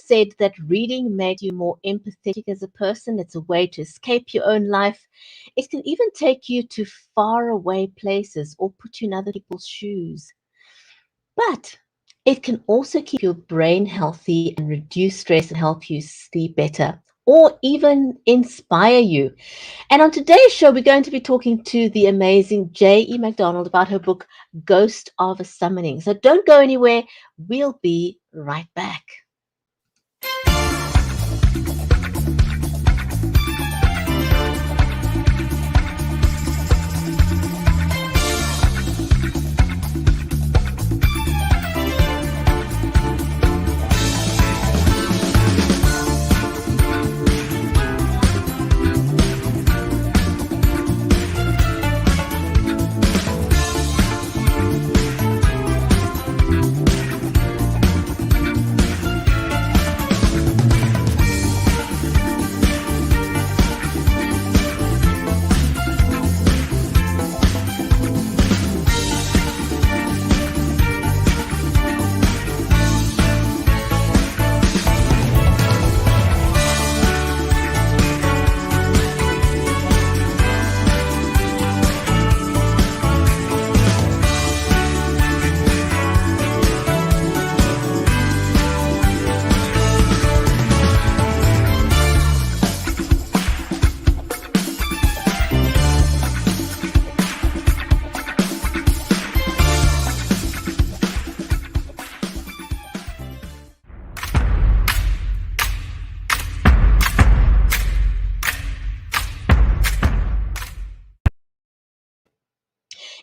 said that reading makes you more empathetic as a person. It's a way to escape your own life. It can even take you to faraway places or put you in other people's shoes. But it can also keep your brain healthy and reduce stress and help you sleep better or even inspire you. And on today's show, we're going to be talking to the amazing J.E. McDonald about her book, Ghost of a Summoning. So don't go anywhere. We'll be right back.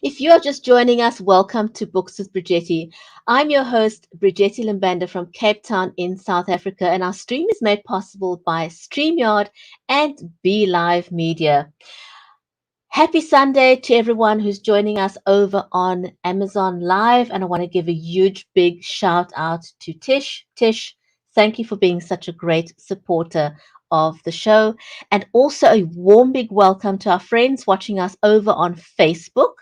If you are just joining us, welcome to Books with Bridgetti. I'm your host, Bridgetti Limbanda from Cape Town in South Africa, and our stream is made possible by StreamYard and Be Live Media. Happy Sunday to everyone who's joining us over on Amazon Live, and I want to give a huge, big shout out to Tish. Tish, thank you for being such a great supporter of the show, and also a warm, big welcome to our friends watching us over on Facebook.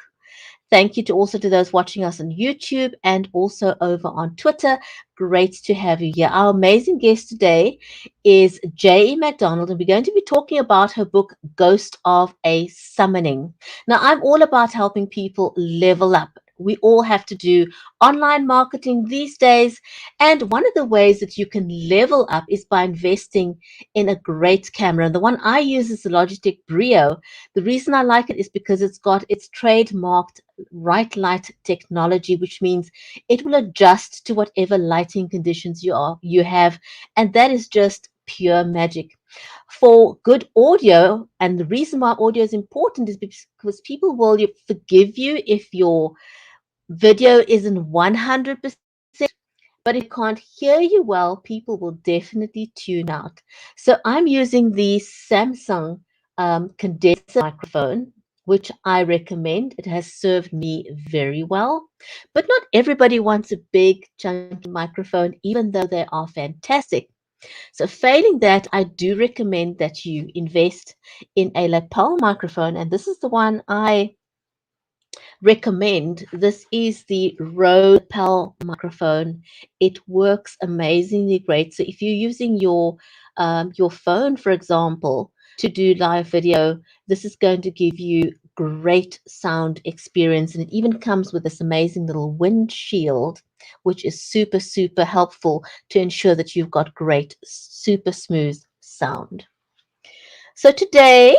Thank you to also to those watching us on YouTube and also over on Twitter. Great to have you here. Our amazing guest today is J.E. McDonald, and we're going to be talking about her book, Ghost of a Summoning. Now, I'm all about helping people level up. We all have to do online marketing these days, and one of the ways that you can level up is by investing in a great camera. The one I use is the Logitech Brio. The reason I like it is because it's got its trademarked right light technology, which means it will adjust to whatever lighting conditions you have, and that is just pure magic. For good audio, and the reason why audio is important is because people will forgive you if your video isn't 100%, but if you can't hear you well, people will definitely tune out. So I'm using the Samsung condenser microphone, which I recommend. It has served me very well. But not everybody wants a big, chunky microphone, even though they are fantastic. So failing that, I do recommend that you invest in a lapel microphone. And this is the one I recommend. This is the Rode lapel microphone. It works amazingly great. So if you're using your phone, for example, to do live video, this is going to give you great sound experience, and it even comes with this amazing little windshield, which is super, super helpful to ensure that you've got great, super smooth sound. So today,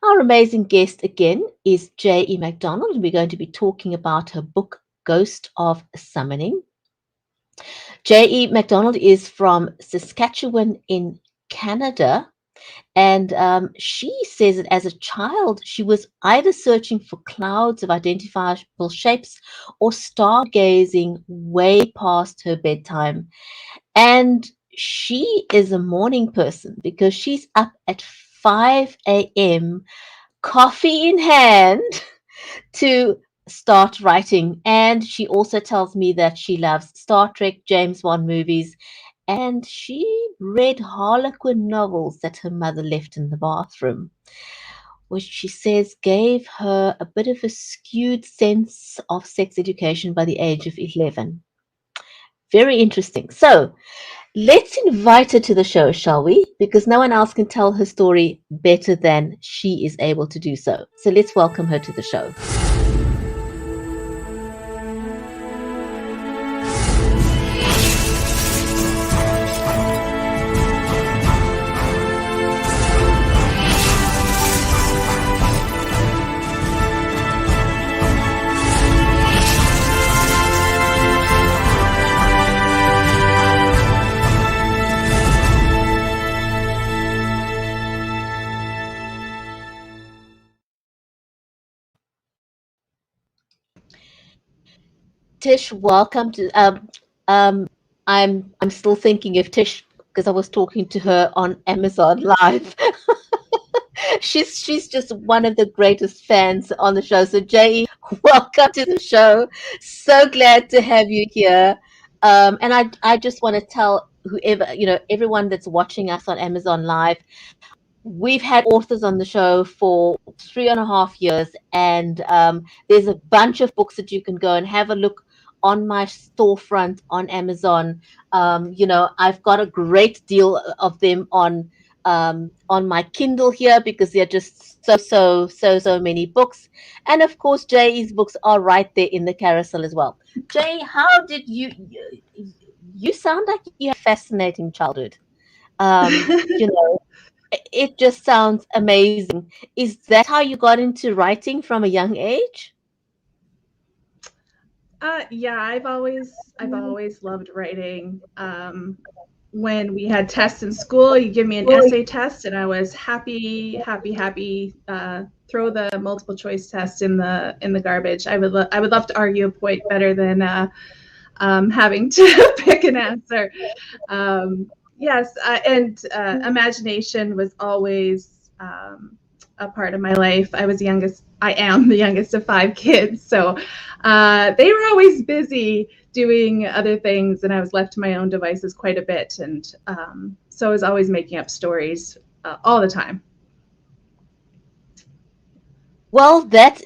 our amazing guest again is J.E. McDonald, and we're going to be talking about her book, Ghost of Summoning. J.E. McDonald is from Saskatchewan in Canada, and she says that as a child, she was either searching for clouds of identifiable shapes or stargazing way past her bedtime. And she is a morning person because she's up at 5 a.m., coffee in hand, to start writing. And she also tells me that she loves Star Trek, James Bond movies, and she read Harlequin novels that her mother left in the bathroom, which she says gave her a bit of a skewed sense of sex education by the age of 11. Very interesting. So, Let's invite her to the show, shall we? Because no one else can tell her story better than she is able to do so. So let's welcome her to the show. Tish, welcome to I'm still thinking of Tish because I was talking to her on Amazon Live. She's just one of the greatest fans on the show. So Jay, welcome to the show. So glad to have you here. And I just want to tell whoever, everyone that's watching us on Amazon Live, we've had authors on the show for 3.5 years, and there's a bunch of books that you can go and have a look on my storefront on Amazon. I've got a great deal of them on my Kindle here because they're just so many books, and of course Jay's books are right there in the carousel as well. Jay, how did you sound like you had a fascinating childhood. um you know it just sounds amazing. Is that how you got into writing from a young age? Yeah, I've always loved writing. When we had tests in school, you give me an essay test, and I was happy. Throw the multiple choice test in the garbage. I would love to argue a point better than having to pick an answer. Yes, and imagination was always a part of my life. I am the youngest of 5 kids, so they were always busy doing other things, and I was left to my own devices quite a bit. And so I was always making up stories all the time. Well, that's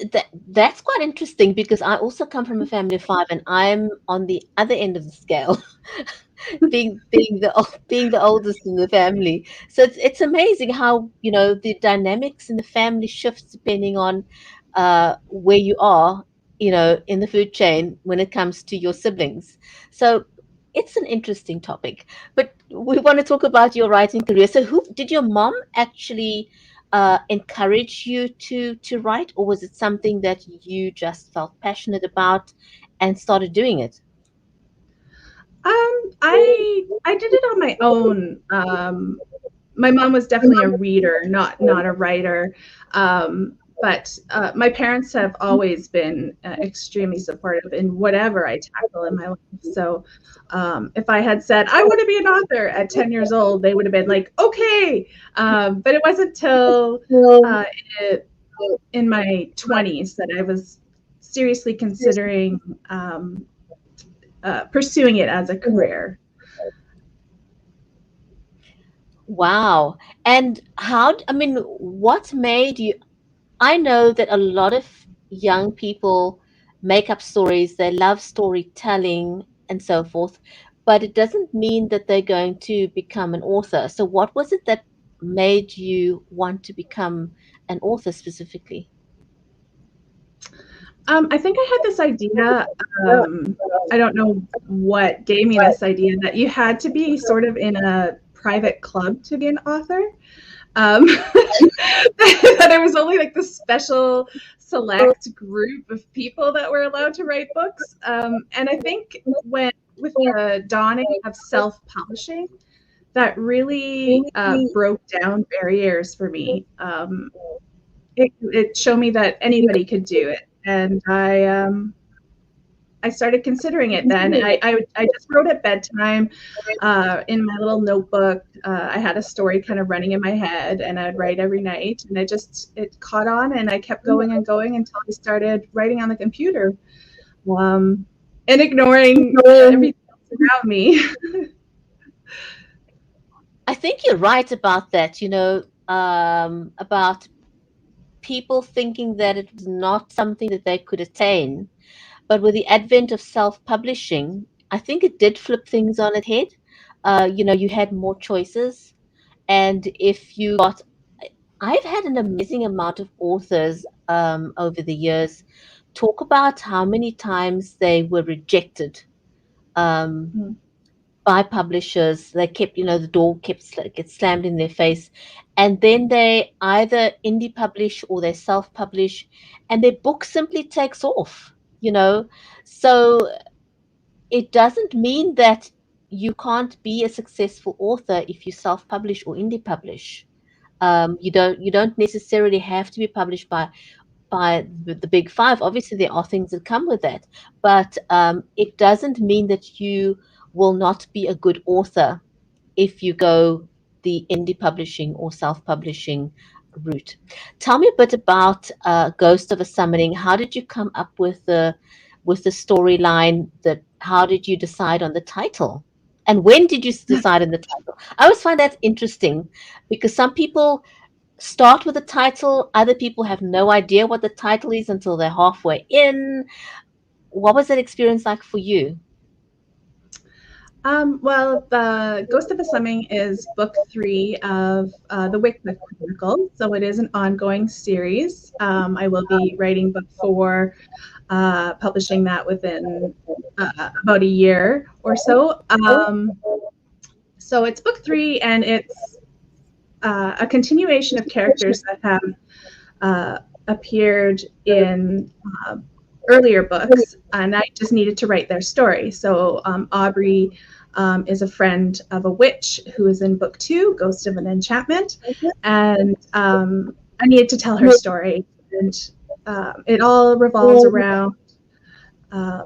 quite interesting because I also come from a family of five, and I'm on the other end of the scale, being the oldest in the family. So it's amazing how the dynamics in the family shifts depending on where you are, in the food chain when it comes to your siblings. So it's an interesting topic, but we want to talk about your writing career. So who did your mom actually encourage you to write, or was it something that you just felt passionate about and started doing it? I did it on my own. My mom was definitely a reader, not a writer. But my parents have always been extremely supportive in whatever I tackle in my life. So if I had said I want to be an author at 10 years old, they would have been like, okay. But it wasn't until uh, it, in my 20s that I was seriously considering pursuing it as a career. Wow. And I mean, what made you? I know that a lot of young people make up stories, they love storytelling and so forth, but it doesn't mean that they're going to become an author. So, what was it that made you want to become an author specifically? I think I had this idea. I don't know what gave me this idea that you had to be sort of in a private club to be an author. That it was only like the special select group of people that were allowed to write books. And I think with the dawning of self-publishing, that really broke down barriers for me. It showed me that anybody could do it, and I started considering it then. I just wrote at bedtime in my little notebook. I had a story kind of running in my head, and I'd write every night. And it caught on, and I kept going and going until I started writing on the computer, um, and ignoring everything else around me. I think you're right about that, about people thinking that it was not something that they could attain. But with the advent of self publishing, I think it did flip things on its head. you had more choices. And if you got, I've had an amazing amount of authors over the years talk about how many times they were rejected um, Mm. by publishers. They kept, the door gets slammed in their face, and then they either indie publish or they self publish, and their book simply takes off. You know, so it doesn't mean that you can't be a successful author if you self publish or indie publish. You don't necessarily have to be published by the big five. Obviously, there are things that come with that, but it doesn't mean that you will not be a good author if you go the indie publishing or self-publishing route. Tell me a bit about Ghost of a Summoning. How did you come up with the storyline? That how did you decide on the title? And when did you decide on the title? I always find that interesting because some people start with a title, other people have no idea what the title is until they're halfway in. What was that experience like for you? Well, the Ghost of a Summoning is book 3 of the Wickwood Chronicles, so it is an ongoing series. I will be writing book 4, publishing that within about a year or so. So it's book 3, and it's a continuation of characters that have appeared in earlier books, and I just needed to write their story. So Aubrey is a friend of a witch who is in book 2, Ghost of an Enchantment, and I needed to tell her story, and it all revolves around a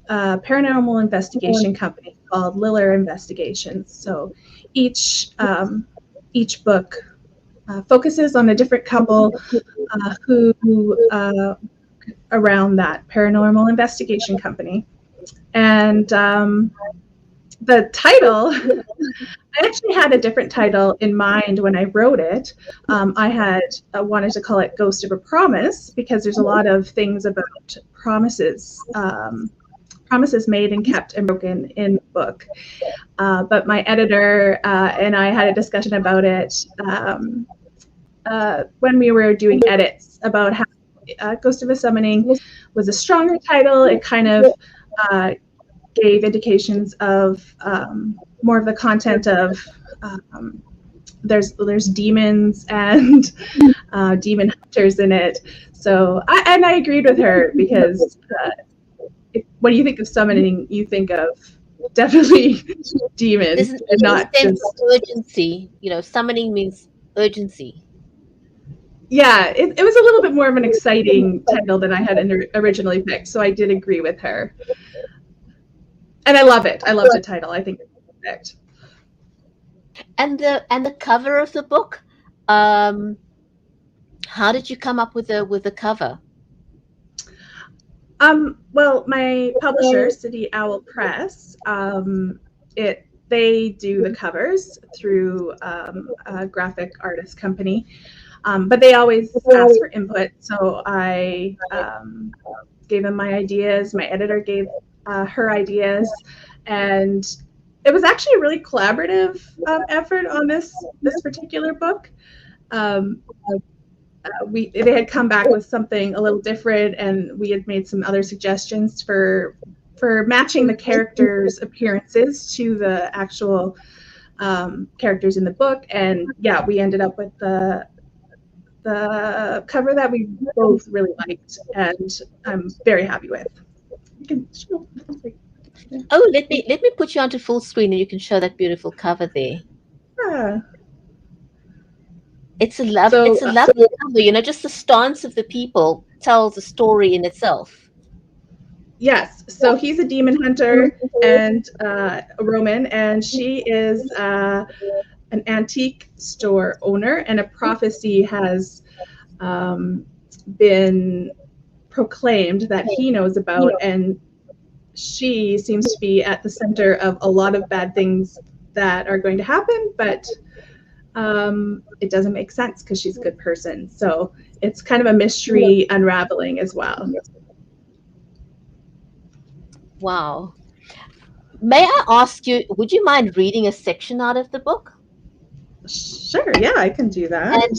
paranormal investigation company called Liller Investigations. So each book focuses on a different couple who around that paranormal investigation company. And the title, I actually had a different title in mind when I wrote it. I had wanted to call it Ghost of a Promise because there's a lot of things about promises, promises made and kept and broken in the book. But my editor and I had a discussion about it when we were doing edits about how Ghost of a Summoning was a stronger title. It kind of gave indications of more of the content of there's demons and demon hunters in it. So I agreed with her because when you think of summoning, you think of definitely demons There's an and not sense just of urgency. Summoning means urgency. yeah. It was a little bit more of an exciting title than I had originally picked, so I did agree with her. And I love it. I love the title. I think it's perfect. And the cover of the book. Um, how did you come up with the cover? Well, my publisher, City Owl Press, they do the covers through a graphic artist company, but they always ask for input. So I gave them my ideas. My editor gave her ideas, and it was actually a really collaborative effort on this particular book. Um, they had come back with something a little different, and we had made some other suggestions for matching the characters' appearances to the actual characters in the book. And yeah, we ended up with the cover that we both really liked, and I'm very happy with. Oh, let me put you onto full screen and you can show that beautiful cover there. Yeah. It's a lovely cover. Just the stance of the people tells a story in itself. Yes, so he's a demon hunter and a Roman, and she is an antique store owner, and a prophecy has been proclaimed that he knows about, and she seems to be at the center of a lot of bad things that are going to happen, but it doesn't make sense because she's a good person. So it's kind of a mystery unraveling as well. Wow. May I ask you, would you mind reading a section out of the book? Sure, yeah, I can do that.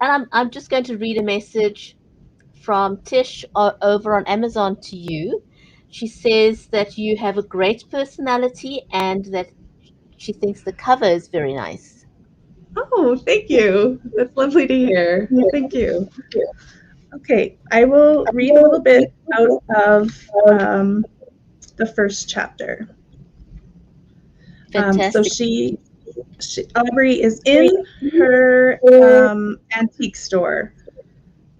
And I'm just going to read a message from Tish over on Amazon to you. She says that you have a great personality and that she thinks the cover is very nice. Oh, thank you. That's lovely to hear. Thank you. Okay, I will read a little bit out of the first chapter. So Fantastic. Aubrey is in her antique store,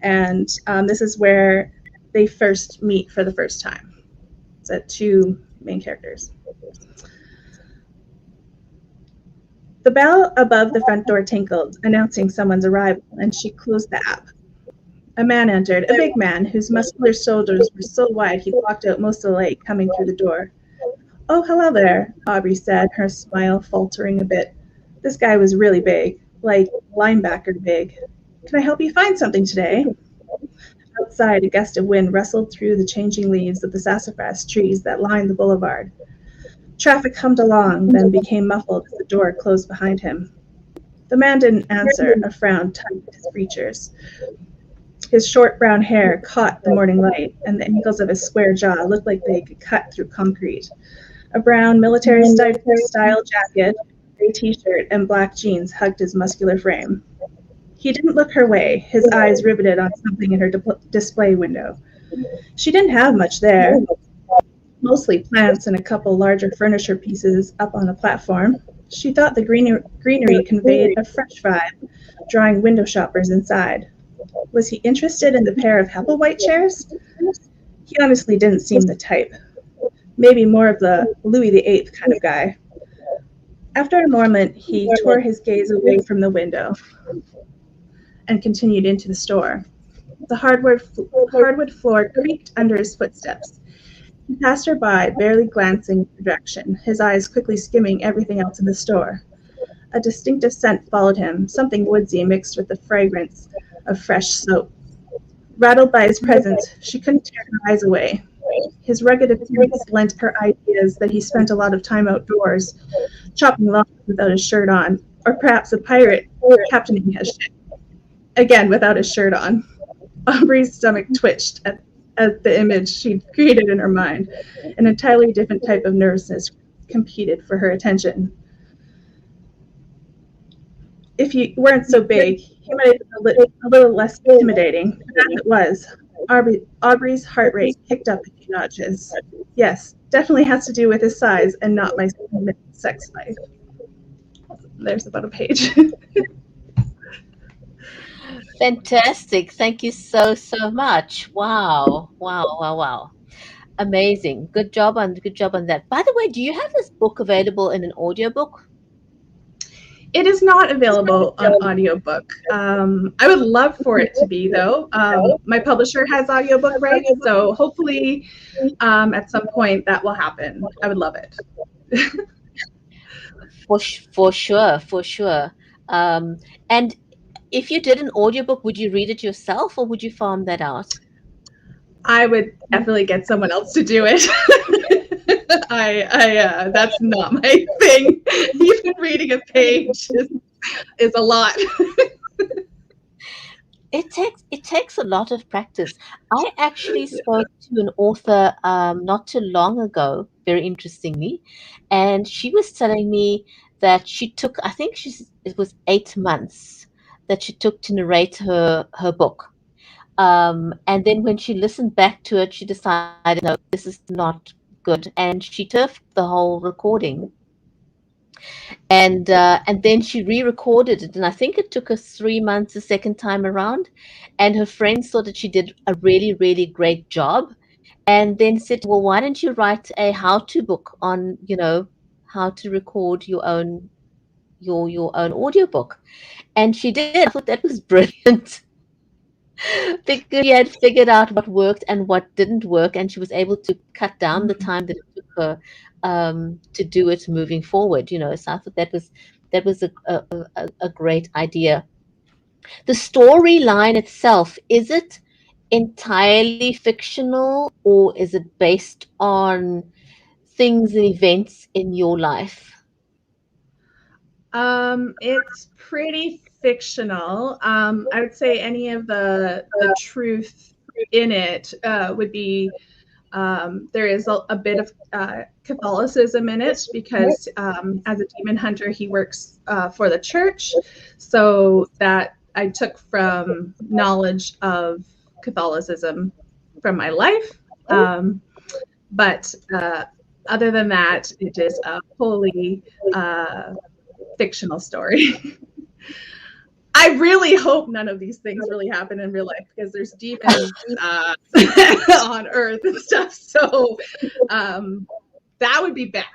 and this is where they first meet for the first time. It's at two main characters. The bell above the front door tinkled, announcing someone's arrival, and she closed the app. A man entered, a big man whose muscular shoulders were so wide he blocked out most of the light coming through the door. Oh, hello there, Aubrey said, her smile faltering a bit. This guy was really big, like linebacker big. Can I help you find something today? Outside, a gust of wind rustled through the changing leaves of the sassafras trees that lined the boulevard. Traffic hummed along, then became muffled as the door closed behind him. The man didn't answer, a frown tugged at his features. His short brown hair caught the morning light, and the angles of his square jaw looked like they could cut through concrete. A brown military-style jacket, gray t-shirt, and black jeans hugged his muscular frame. He didn't look her way, his eyes riveted on something in her display window. She didn't have much there, mostly plants and a couple larger furniture pieces up on a platform. She thought the greenery conveyed a fresh vibe, drawing window shoppers inside. Was he interested in the pair of Hepplewhite chairs? He honestly didn't seem the type. Maybe more of the Louis VIII kind of guy. After a moment, he tore his gaze away from the window and continued into the store. The hardwood floor creaked under his footsteps. He passed her by, barely glancing in her direction, his eyes quickly skimming everything else in the store. A distinctive scent followed him, something woodsy mixed with the fragrance of fresh soap. Rattled by his presence, she couldn't tear her eyes away. His rugged appearance lent her ideas that he spent a lot of time outdoors, chopping logs without his shirt on, or perhaps a pirate captaining his ship, again without his shirt on. Aubrey's stomach twitched at the image she'd created in her mind. An entirely different type of nervousness competed for her attention. If he weren't so big, he might have been a little less intimidating, but as it was, Aubrey's heart rate kicked up a few notches. Yes, definitely has to do with his size and not my sex life. There's about a page. Fantastic. Thank you so much. Wow. Wow. Wow. Wow. Amazing. Good job on that. By the way, do you have this book available in an audiobook? It is not available on audiobook. I would love for it to be, though. My publisher has audiobook rights, so hopefully at some point that will happen. I would love it. For sure, for sure. And if you did an audiobook, would you read it yourself or would you farm that out? I would definitely get someone else to do it. That's not my thing. Even reading a page is a lot. It takes a lot of practice. I actually spoke to an author not too long ago, very interestingly, and she was telling me that she took, I think it was 8 months that she took to narrate her book. And then when she listened back to it, she decided, no, this is not good, and she turfed the whole recording. And then she re-recorded it, and I think it took her 3 months the second time around. And her friends thought that she did a really great job, and then said, "Well, why don't you write a how-to book on, how to record your own audiobook?" And she did. I thought that was brilliant. Because she had figured out what worked and what didn't work, and she was able to cut down the time that it took her to do it moving forward. So I thought that was a great idea. The storyline itself, is it entirely fictional or is it based on things and events in your life? It's pretty fictional. I would say any of the truth in it would be there is a bit of Catholicism in it because as a demon hunter, he works for the church. So that I took from knowledge of Catholicism from my life. But other than that, it is a wholly fictional story. I really hope none of these things really happen in real life because there's demons on Earth and stuff. So that would be bad.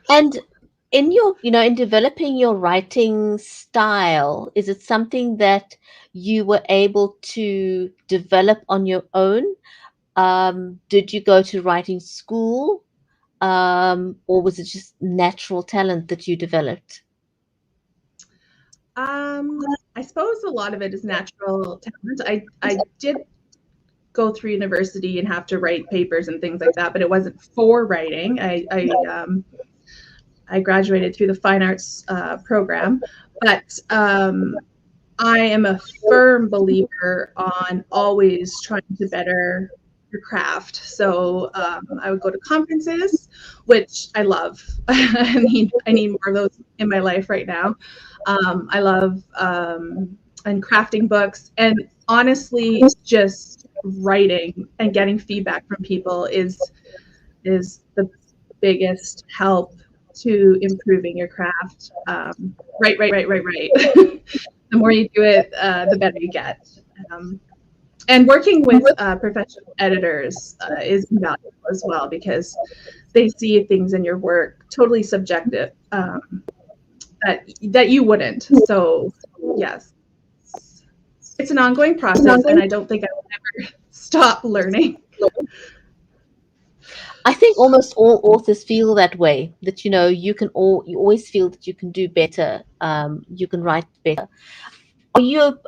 And in your, in developing your writing style, is it something that you were able to develop on your own? Did you go to writing school? Or was it just natural talent that you developed? I suppose a lot of it is natural talent. I did go through university and have to write papers and things like that, but it wasn't for writing. I graduated through the fine arts program, but I am a firm believer on always trying to better your craft. So I would go to conferences, which I love. I need more of those in my life right now. I love and crafting books, and honestly, just writing and getting feedback from people is the biggest help to improving your craft. Right. The more you do it, the better you get. And working with professional editors is invaluable as well because they see things in your work totally subjective that you wouldn't. So yes, it's an ongoing process, and I don't think I will ever stop learning. I think almost all authors feel that way, that you always feel that you can do better, you can write better. Do you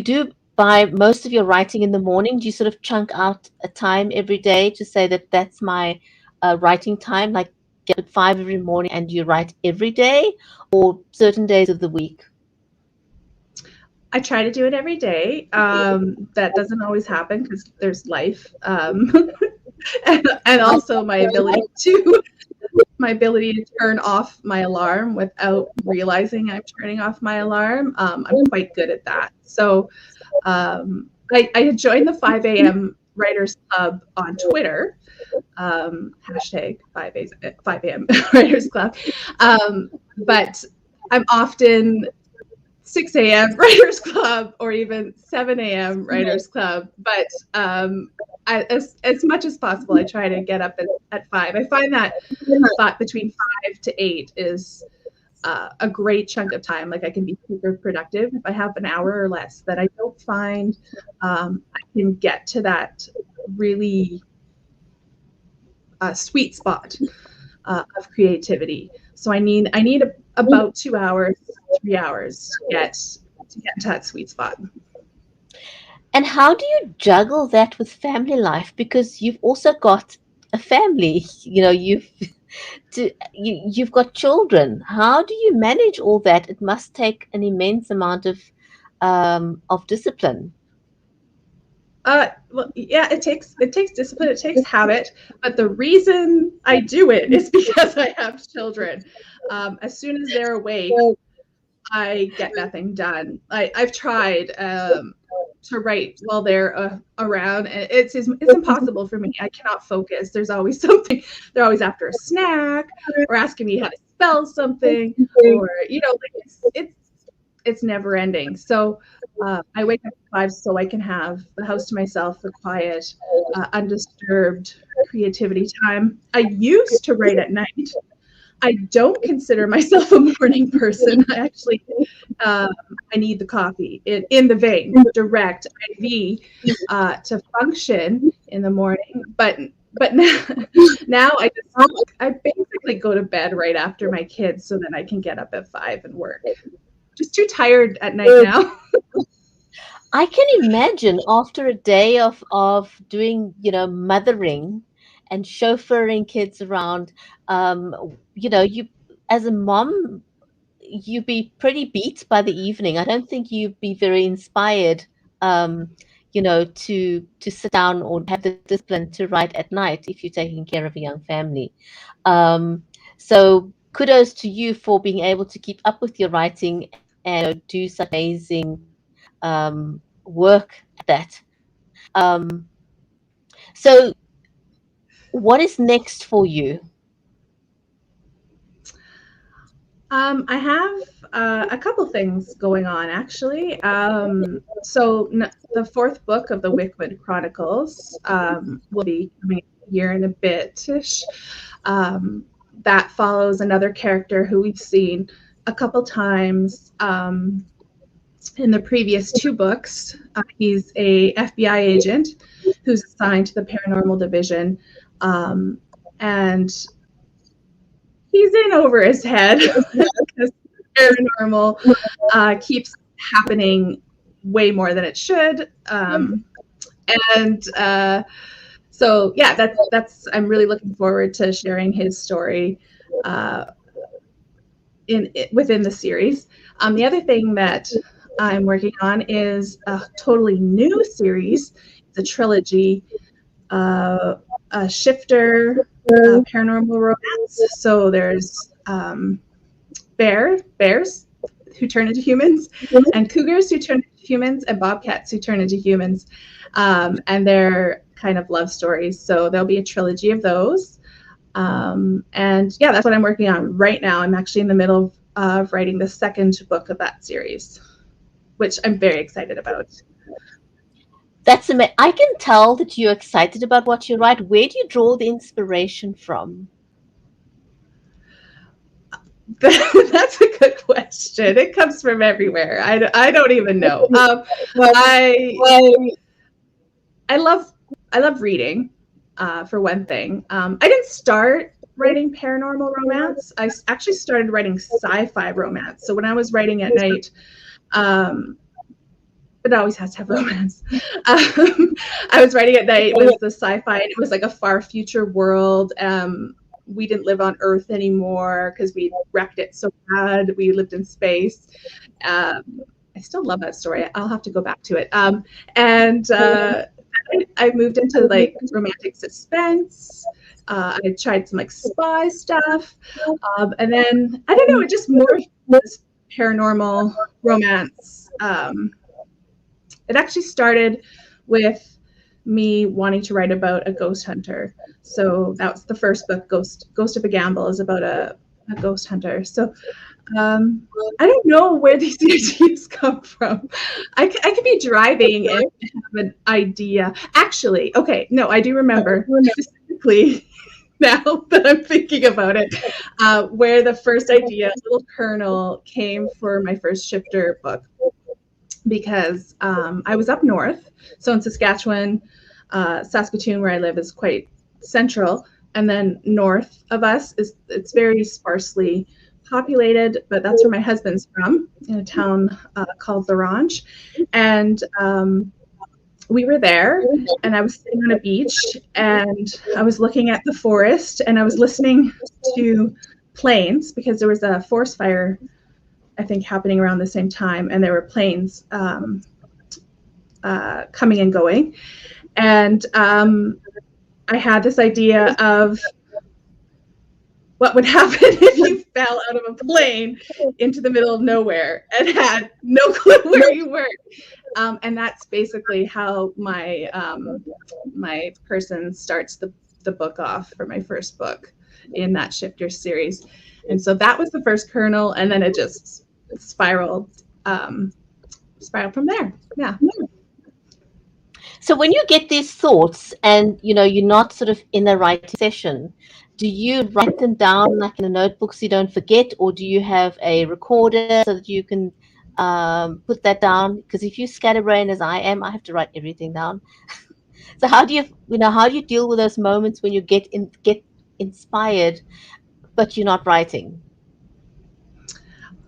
do by most of your writing in the morning? Do you sort of chunk out a time every day to say that that's my writing time, like get at 5 every morning and you write every day, or certain days of the week? I try to do it every day. That doesn't always happen because there's life, and also my ability to turn off my alarm without realizing I'm turning off my alarm. I'm quite good at that. So I joined the 5 a.m. Writers Club on Twitter, hashtag 5 a.m. Writers Club. But I'm often 6 a.m. Writers Club or even 7 a.m. Writers Club. But as much as possible, I try to get up at 5. I find that between 5 to 8 is a great chunk of time. Like I can be super productive if I have an hour or less. That I don't find I can get to that really sweet spot of creativity. So I need about 2 hours, 3 hours to get to that sweet spot. And how do you juggle that with family life? Because you've also got a family, you've got children. How do you manage all that? It must take an immense amount of discipline. Well, yeah, it takes discipline, it takes habit, but the reason I do it is because I have children. As soon as they're awake, I get nothing done. I've tried to write while they're around, and it's impossible for me. I cannot focus. There's always something. They're always after a snack or asking me how to spell something, or like it's never ending. So I wake up at 5 so I can have the house to myself, the quiet, undisturbed creativity time. I used to write at night. I don't consider myself a morning person. I actually, I need the coffee in the vein, direct IV to function in the morning. But now I basically go to bed right after my kids so that I can get up at 5 and work. Just too tired at night now. I can imagine after a day of doing, mothering and chauffeuring kids around, you as a mom, you'd be pretty beat by the evening. I don't think you'd be very inspired, to sit down or have the discipline to write at night if you're taking care of a young family. So kudos to you for being able to keep up with your writing and do such amazing work at that. So what is next for you? I have a couple things going on actually. The fourth book of the Wickwood Chronicles will be coming a year and a bit-ish. That follows another character who we've seen a couple times in the previous two books. He's a FBI agent who's assigned to the paranormal division, and he's in over his head because paranormal keeps happening way more than it should. And so yeah, that's I'm really looking forward to sharing his story within the series. The other thing that I'm working on is a totally new series. It's a trilogy, a shifter paranormal romance. So there's bears who turn into humans, and cougars who turn into humans, and bobcats who turn into humans. And they're kind of love stories. So there'll be a trilogy of those. And yeah, that's what I'm working on right now. I'm actually in the middle of writing the second book of that series, which I'm very excited about. That's amazing. I can tell that you're excited about what you write. Where do you draw the inspiration from? That's a good question. It comes from everywhere. I don't even know. I love reading, for one thing. I didn't start writing paranormal romance. I actually started writing sci-fi romance. So when I was writing at night, but it always has to have romance. I was writing at night. It was the sci-fi, and it was like a far future world. We didn't live on Earth anymore because we wrecked it so bad. We lived in space. I still love that story. I'll have to go back to it. I moved into like romantic suspense. I tried some like spy stuff, and then I don't know. It just morphed this paranormal romance. It actually started with me wanting to write about a ghost hunter. So that was the first book, Ghost of a Gamble, is about a ghost hunter. So I don't know where these ideas come from. I could be driving and have an idea. Actually, okay, no, I do remember specifically now that I'm thinking about it, where the first idea, little kernel, came for my first shifter book. Because I was up north. So in Saskatchewan, Saskatoon, where I live, is quite central. And then north of us, it's very sparsely populated, but that's where my husband's from, in a town called Larange. And we were there, and I was sitting on a beach, and I was looking at the forest, and I was listening to planes because there was a forest fire, I think, happening around the same time, and there were planes coming and going. And I had this idea of what would happen if you fell out of a plane into the middle of nowhere and had no clue where you were. And that's basically how my my person starts the book off for my first book in that shifter series. And so that was the first kernel, and then it just spiraled from there. Yeah. So when you get these thoughts and you're not sort of in a writing session, do you write them down like in a notebook so you don't forget, or do you have a recorder so that you can put that down? Because if you scatterbrain as I am, I have to write everything down. So how do you deal with those moments when you get inspired but you're not writing?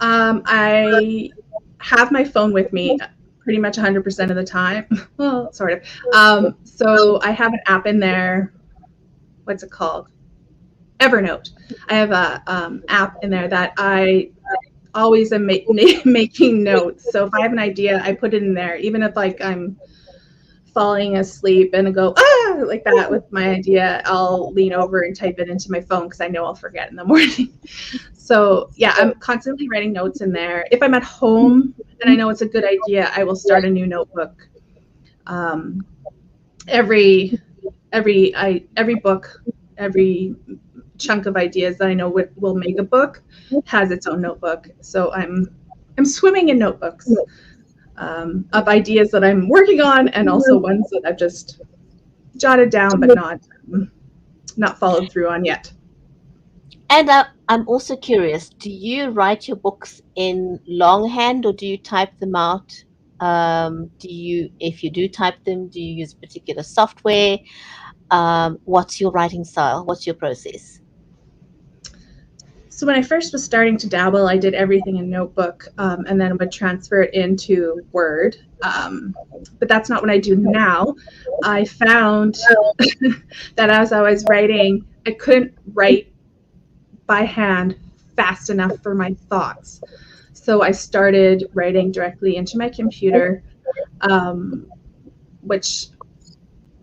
I have my phone with me pretty much 100% of the time. Well, sort of. So I have an app in there. What's it called? Evernote. I have a app in there that I always am making notes. So if I have an idea, I put it in there, even if like I'm falling asleep and I go like that with my idea, I'll lean over and type it into my phone because I know I'll forget in the morning. So yeah, I'm constantly writing notes in there. If I'm at home and I know it's a good idea, I will start a new notebook. Every book, every chunk of ideas that I know will make a book has its own notebook. So I'm swimming in notebooks of ideas that I'm working on, and also ones that I've just jotted down but not followed through on yet. And I'm also curious, do you write your books in longhand or do you type them out? If you do type them, do you use particular software? What's your writing style? What's your process? So when I first was starting to dabble, I did everything in notebook and then would transfer it into Word. But that's not what I do now. I found that as I was writing, I couldn't write by hand fast enough for my thoughts. So I started writing directly into my computer, which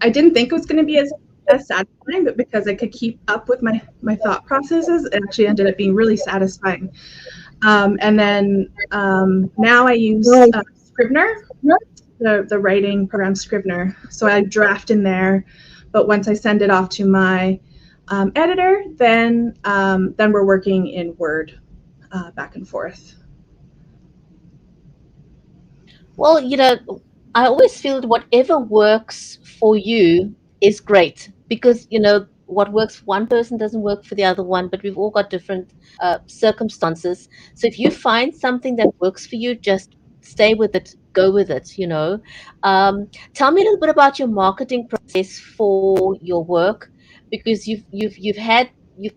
I didn't think was going to be as satisfying, but because I could keep up with my thought processes, it actually ended up being really satisfying. And then now I use Scrivener, the writing program Scrivener. So I draft in there, but once I send it off to my editor, then we're working in Word back and forth. Well, I always feel that whatever works for you is great, because what works for one person doesn't work for the other one, but we've all got different circumstances. So if you find something that works for you, just stay with it, go with it. Tell me a little bit about your marketing process for your work, because you've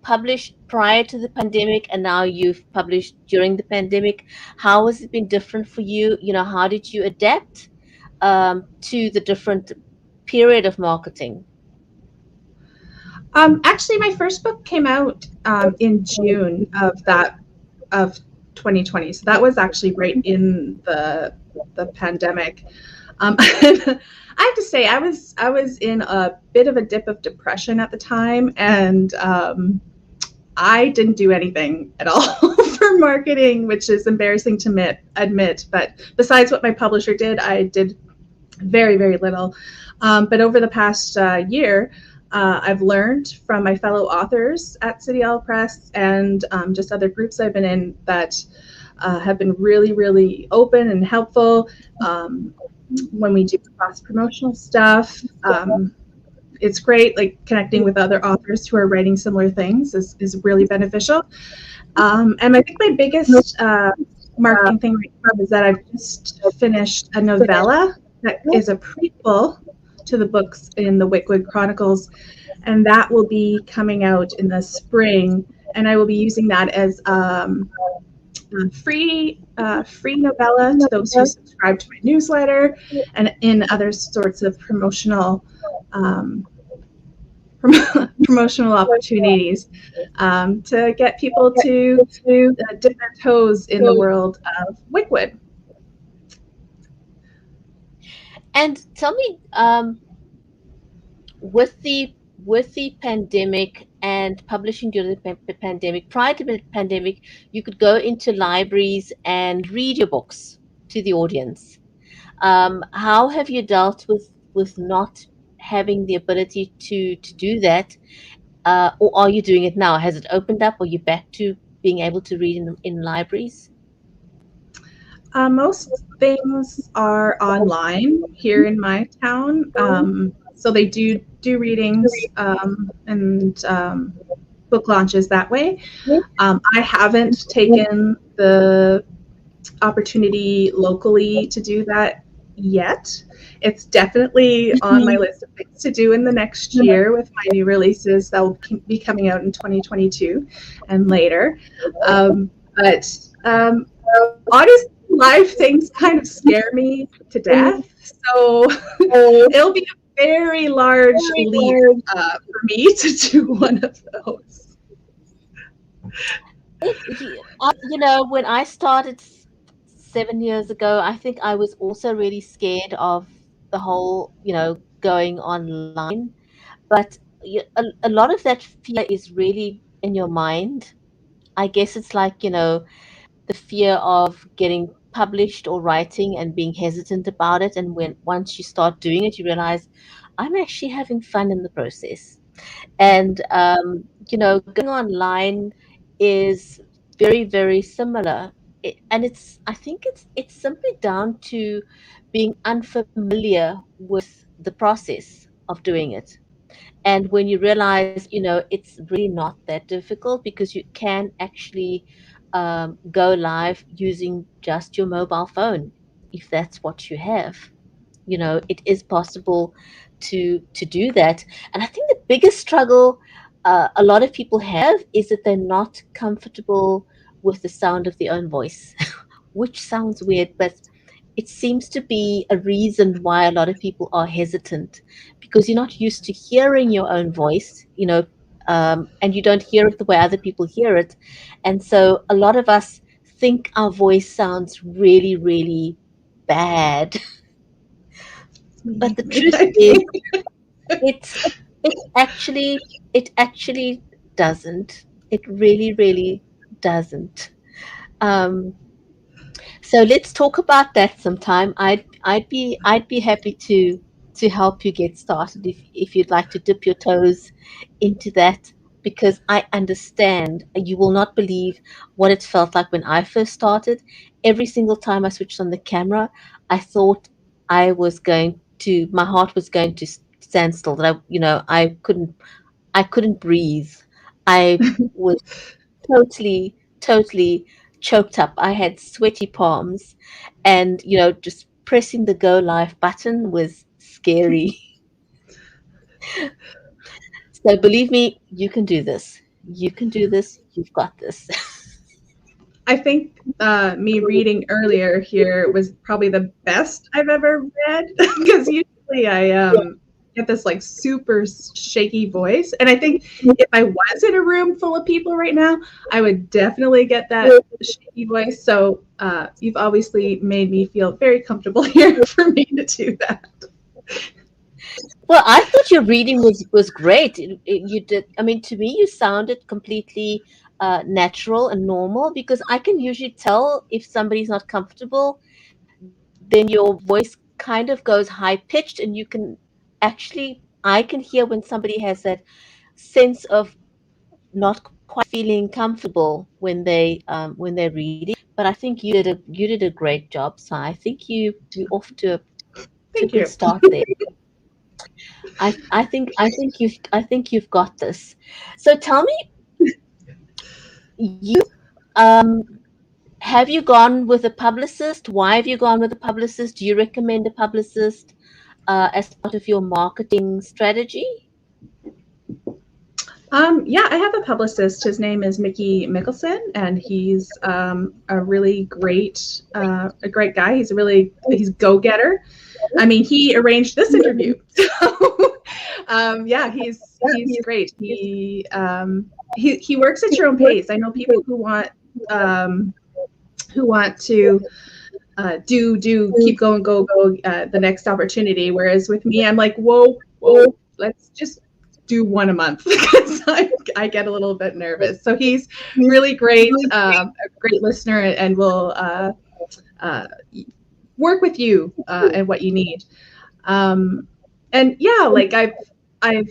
published prior to the pandemic and now you've published during the pandemic. How has it been different for you? How did you adapt to the different period of marketing? Actually, my first book came out in June of 2020. So that was actually right in the pandemic. I have to say, I was in a bit of a dip of depression at the time, and I didn't do anything at all for marketing, which is embarrassing to admit. But besides what my publisher did, I did very, very little. But over the past year, I've learned from my fellow authors at City Owl Press and just other groups I've been in that have been really, really open and helpful. When we do cross-promotional stuff, it's great. Like connecting with other authors who are writing similar things is really beneficial. And I think my biggest marketing thing right now is that I've just finished a novella that is a prequel to the books in the Wickwood Chronicles, and that will be coming out in the spring. And I will be using that as free novella to those who subscribe to my newsletter, and in other sorts of promotional opportunities to get people to dip their toes in the world of Wickwood. And tell me, with the pandemic and publishing during the pandemic, prior to the pandemic, you could go into libraries and read your books to the audience. How have you dealt with not having the ability to do that? Or are you doing it now? Has it opened up? Are you back to being able to read in libraries? Most things are online here in my town. So they do readings and book launches that way. I haven't taken the opportunity locally to do that yet. It's definitely on my list of things to do in the next year with my new releases that will be coming out in 2022 and later. But honestly, live things kind of scare me to death. So it'll be a very large leap for me to do one of those. When I started 7 years ago, I think I was also really scared of the whole, going online. But a lot of that fear is really in your mind. I guess it's like, the fear of getting published or writing and being hesitant about it. And when once you start doing it, you realize I'm actually having fun in the process. And going online is very, very similar. And I think it's simply down to being unfamiliar with the process of doing it. And when you realize, it's really not that difficult because you can actually go live using just your mobile phone if that's what you have. It is possible to do that. And I think the biggest struggle a lot of people have is that they're not comfortable with the sound of their own voice, which sounds weird, but it seems to be a reason why a lot of people are hesitant because you're not used to hearing your own voice, and you don't hear it the way other people hear it. And so a lot of us think our voice sounds really, really bad. But the truth is, it's it actually doesn't. It really, really doesn't. Um, So let's talk about that sometime. I'd be happy to help you get started if you'd like to dip your toes into that because I understand you will not believe what it felt like when I first started. Every single time I switched on the camera, I thought my heart was going to stand still. That I couldn't breathe. I was totally choked up. I had sweaty palms, and just pressing the go live button was scary. So believe me, you can do this. You can do this. You've got this. I think me reading earlier here was probably the best I've ever read because usually I get this like super shaky voice, and I think if I was in a room full of people right now, I would definitely get that shaky voice. So you've obviously made me feel very comfortable here for me to do that. Well, I thought your reading was great. You did. I mean, to me, you sounded completely natural and normal because I can usually tell if somebody's not comfortable. Then your voice kind of goes high pitched, and you can actually I can hear when somebody has that sense of not quite feeling comfortable when they're reading. But I think you did a great job. So I think you're off to a Thank good you. start there. I think you've got this. So tell me, you um have you gone with a publicist? Why have you gone with a publicist? Do you recommend a publicist as part of your marketing strategy? Yeah, I have a publicist. His name is Mickey Mickelson, and he's a really a great guy. He's go getter. I mean, he arranged this interview. So, yeah, he's great. He works at your own pace. I know people who want to do keep going, go the next opportunity. Whereas with me, I'm like, whoa, let's just do one a month because I get a little bit nervous. So he's really great, a great listener, and will work with you and what you need. And yeah, like I've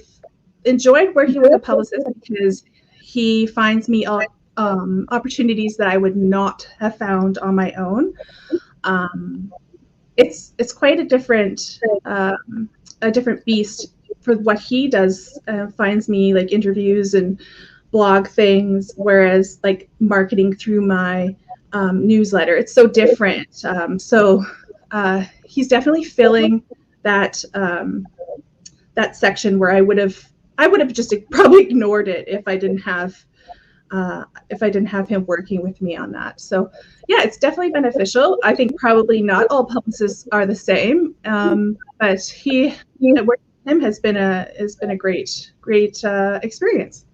enjoyed working with a publicist because he finds me opportunities that I would not have found on my own. It's quite a different beast for what he does. Finds me like interviews and blog things, whereas like marketing through my newsletter, it's so different. So he's definitely filling that that section where I would have just probably ignored it if I didn't have if I didn't have him working with me on that. So yeah, it's definitely beneficial. I think probably not all publicists are the same, but working with him has been a great experience.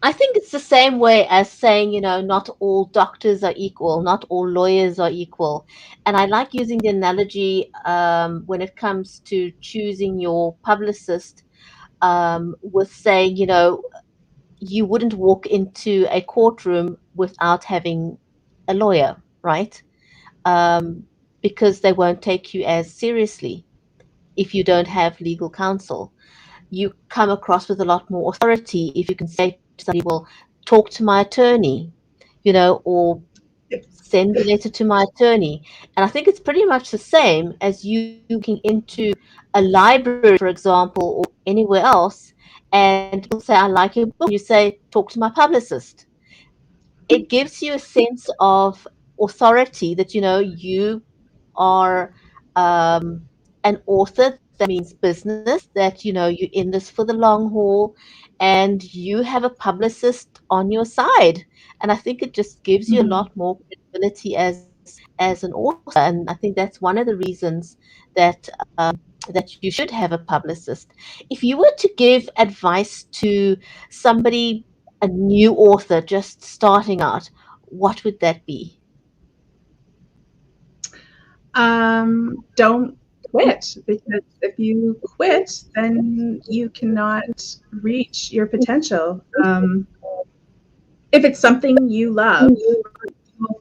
I think it's the same way as saying, not all doctors are equal, not all lawyers are equal. And I like using the analogy when it comes to choosing your publicist with saying, you wouldn't walk into a courtroom without having a lawyer, right? Um, because they won't take you as seriously if you don't have legal counsel. You come across with a lot more authority if you can say to somebody, well, talk to my attorney, or send a letter to my attorney. And I think it's pretty much the same as you looking into a library, for example, or anywhere else, and people say, I like your book. You say, talk to my publicist. It gives you a sense of authority that, you are an author. That means business, that, you're in this for the long haul and you have a publicist on your side. And I think it just gives you a Mhm. lot more credibility as an author. And I think that's one of the reasons that that you should have a publicist. If you were to give advice to somebody, a new author just starting out, what would that be? Don't quit, because if you quit, then you cannot reach your potential. If it's something you love, you'll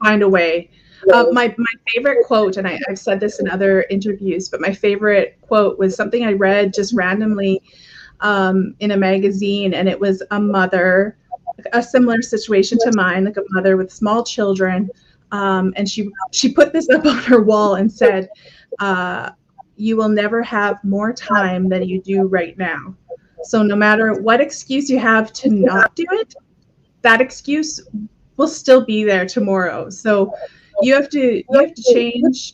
find a way. My favorite quote, and I've said this in other interviews, but my favorite quote was something I read just randomly in a magazine, and it was a mother, a similar situation to mine, like a mother with small children, and she put this up on her wall and said, uh, "You will never have more time than you do right now. So no matter what excuse you have to not do it, that excuse will still be there tomorrow. So you have to change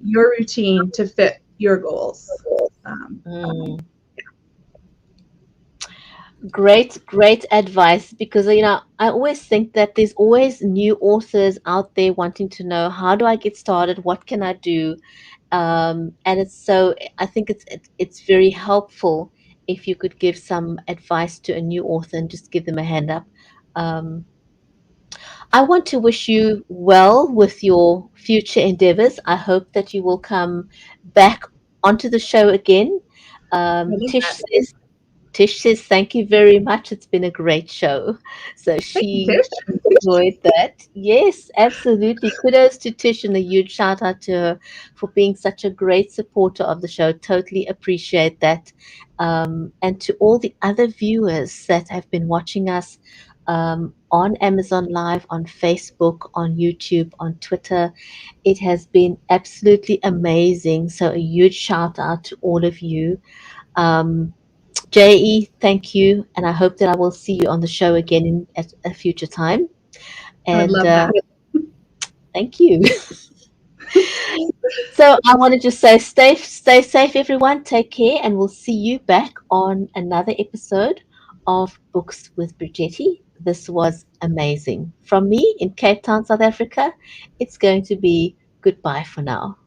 your routine to fit your goals." Um, Mm. Great advice, because I always think that there's always new authors out there wanting to know, how do I get started? What can I do? And I think it's very helpful if you could give some advice to a new author and just give them a hand up. Um, I want to wish you well with your future endeavors. I hope that you will come back onto the show again. I love that. Tish says, thank you very much. It's been a great show. So Thank you, she Tish. enjoyed that. Yes, absolutely. Kudos to Tish and a huge shout out to her for being such a great supporter of the show. Totally appreciate that. And to all the other viewers that have been watching us on Amazon Live, on Facebook, on YouTube, on Twitter, it has been absolutely amazing. So a huge shout out to all of you. Um, JE, thank you, and I hope that I will see you on the show again at a future time. I would And love that. thank you. So I want to just say, stay safe, everyone. Take care, and we'll see you back on another episode of Books with Bridgetti. This was amazing. From me in Cape Town, South Africa, it's going to be goodbye for now.